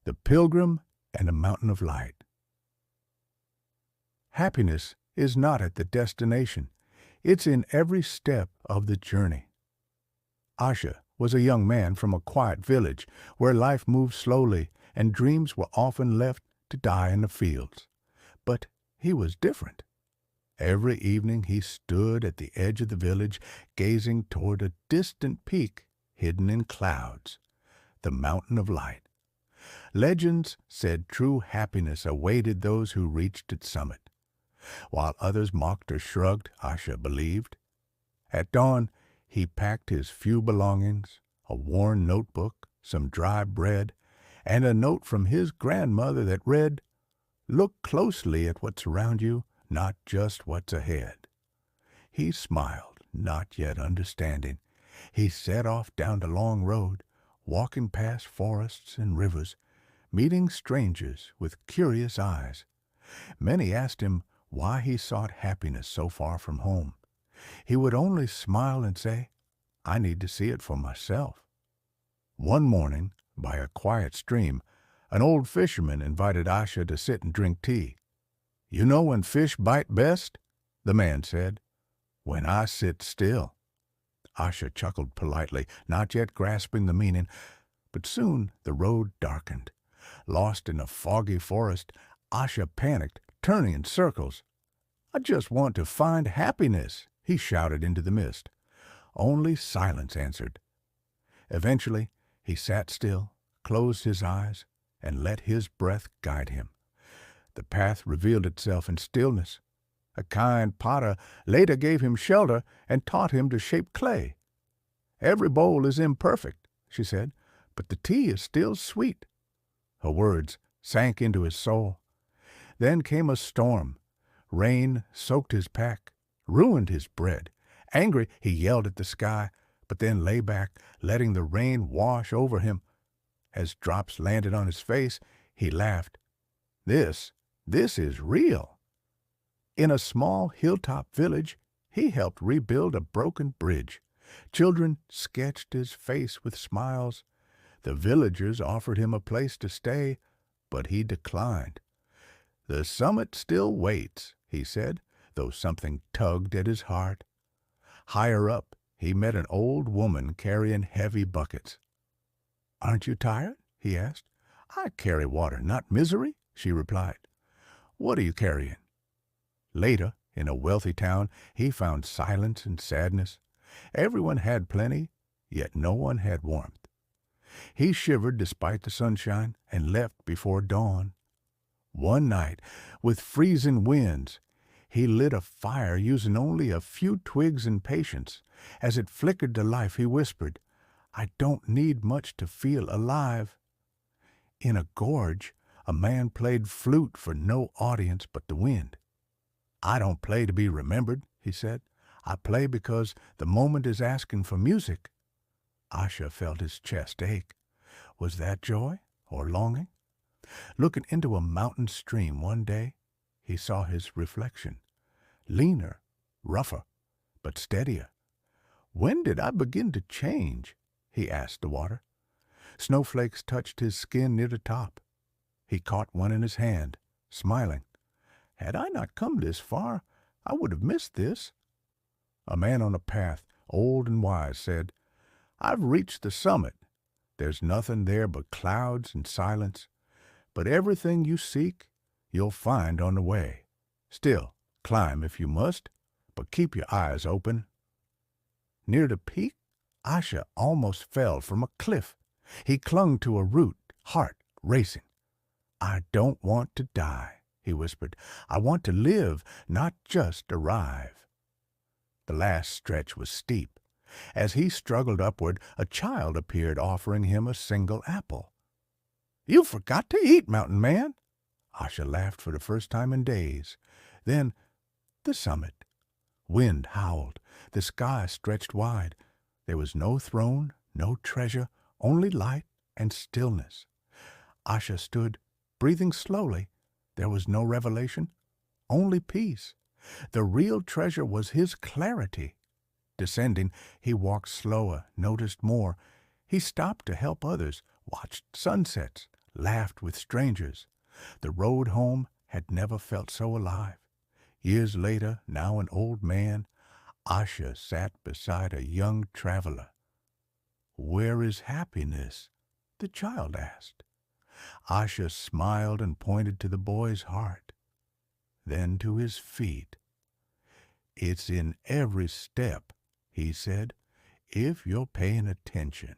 The Pilgrim and the Mountain of Light. Happiness is not at the destination. It's in every step of the journey. Asha was a young man from a quiet village where life moved slowly and dreams were often left to die in the fields. But he was different. Every evening he stood at the edge of the village, gazing toward a distant peak hidden in clouds, the Mountain of Light. Legends said true happiness awaited those who reached its summit. While others mocked or shrugged, Asha believed. At dawn, he packed his few belongings, a worn notebook, some dry bread, and a note from his grandmother that read, "Look closely at what's around you, not just what's ahead." He smiled, not yet understanding. He set off down the long road, walking past forests and rivers, meeting strangers with curious eyes. Many asked him why he sought happiness so far from home. He would only smile and say, "I need to see it for myself." One morning, by a quiet stream, an old fisherman invited Asha to sit and drink tea. "You know when fish bite best?" the man said. "When I sit still." Asha chuckled politely, not yet grasping the meaning, but soon the road darkened. Lost in a foggy forest, Asha panicked, turning in circles. "I just want to find happiness," he shouted into the mist. Only silence answered. Eventually, he sat still, closed his eyes, and let his breath guide him. The path revealed itself in stillness. A kind potter later gave him shelter and taught him to shape clay. "Every bowl is imperfect," she said, "but the tea is still sweet." Her words sank into his soul. Then came a storm. Rain soaked his pack, ruined his bread. Angry, he yelled at the sky, but then lay back, letting the rain wash over him. As drops landed on his face, he laughed. This is real." In a small hilltop village, he helped rebuild a broken bridge. Children sketched his face with smiles. The villagers offered him a place to stay, but he declined. "The summit still waits," he said, though something tugged at his heart. Higher up, he met an old woman carrying heavy buckets. "Aren't you tired?" he asked. "I carry water, not misery," she replied. "What are you carrying?" Later, in a wealthy town, he found silence and sadness. Everyone had plenty, yet no one had warmth. He shivered despite the sunshine and left before dawn. One night, with freezing winds, he lit a fire using only a few twigs and patience. As it flickered to life, he whispered, "I don't need much to feel alive." In a gorge, a man played flute for no audience but the wind. "I don't play to be remembered," he said. "I play because the moment is asking for music." Asha felt his chest ache. Was that joy or longing? Looking into a mountain stream one day, he saw his reflection. Leaner, rougher, but steadier. "When did I begin to change?" he asked the water. Snowflakes touched his skin near the top. He caught one in his hand, smiling. "Had I not come this far, I would have missed this." A man on a path, old and wise, said, "I've reached the summit. There's nothing there but clouds and silence. But everything you seek, you'll find on the way. Still, climb if you must, but keep your eyes open." Near the peak, Asha almost fell from a cliff. He clung to a root, heart racing. "I don't want to die," he whispered. "I want to live, not just arrive." The last stretch was steep. As he struggled upward, a child appeared offering him a single apple. "You forgot to eat, mountain man." Asha laughed for the first time in days. Then the summit. Wind howled. The sky stretched wide. There was no throne, no treasure, only light and stillness. Asha stood, breathing slowly. There was no revelation, only peace. The real treasure was his clarity. Descending, he walked slower, noticed more. He stopped to help others, watched sunsets, laughed with strangers. The road home had never felt so alive. Years later, now an old man, Asha sat beside a young traveler. "Where is happiness?" the child asked. Asha smiled and pointed to the boy's heart, then to his feet. "It's in every step," he said, "if you're paying attention."